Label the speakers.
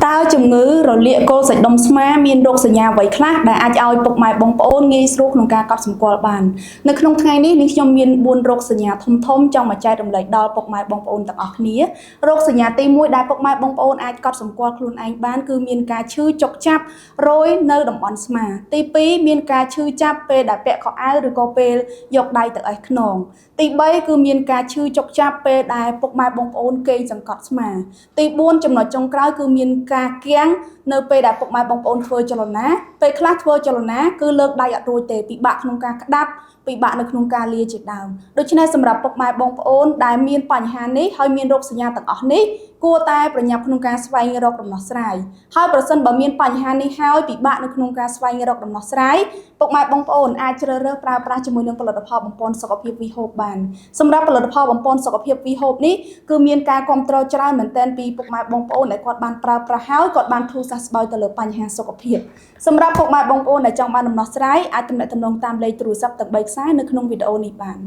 Speaker 1: តើជំងឺរលាកគល់សាច់ដុំស្មាមានរោគសញ្ញាអ្វីខ្លះដែលអាចឲ្យពុកម៉ែបងប្អូនងាយស្រួលក្នុងការកត់សម្គាល់បាននៅក្នុងថ្ងៃនេះនាងខ្ញុំមាន4រោគសញ្ញាធំចង់មកចែករំលែកដល់ពុកម៉ែបងប្អូនទាំងអស់គ្នារោគសញ្ញាទី1ដែលពុកម៉ែបងប្អូនអាចកត់សម្គាល់ខ្លួនឯងបានគឺមានការឈឺចុកចាប់រោយនៅតំបន់ស្មាទី2មានការឈឺចាប់ពេលដែលពាក់ខោអាវឬក៏ពេលយកដៃទៅអេះខ្នងទី3គឺមានការឈឺចុកចាប់ពេលដែលពុកម៉ែបងប្អូនគេងសង្កត់ស្មាទី4ចំណុចចុងក្រោយគឺមានការគាំងនៅពេលដែលពុកម៉ែបងប្អូនធ្វើចលនាពេលខ្លះធ្វើចលនាគឺលើកដៃអត់រួចទេពិបាកក្នុងការក្តាប់ពិបាកនៅក្នុងការលាជាដើមដូច្នេះសម្រាប់ពុកម៉ែបងប្អូនដែលមានបញ្ហានេះហើយមានរោគសញ្ញាទាំងអស់នេះគួរតែប្រញាប់ក្នុងការស្វែងរកដំណោះស្រាយហើយប្រសិនបើមានបញ្ហានេះហើយពិបាកនៅក្នុងការស្វែងរកដំណោះស្រាយពុកម៉ែបងប្អូនអាចជ្រើសរើសប្រើប្រាស់ជាមួយនឹងផលិតផលបំពេញសុខភាព VHOPE បានសម្រាប់ផលិតផលបំពេញសុខភាព VHOPE នេះគឺមានការគ្រប់គ្រងច្រើនមែនទែនពីពុកម៉ែបងប្អូនដែលគាត់បានប្រើប្រាស់ហើយគាត់បានធូរសះស្បើយទៅលើបញ្ហាសុខភាពសម្រាប់ពុកម៉ែបងប្អូនដែលចង់បានដំណោះស្រាយអាចទំនាក់ទំនងតាមលេខទូរស័ព្ទទាំង3ខ្សែនៅក្នុងវីដេអូនេះបាន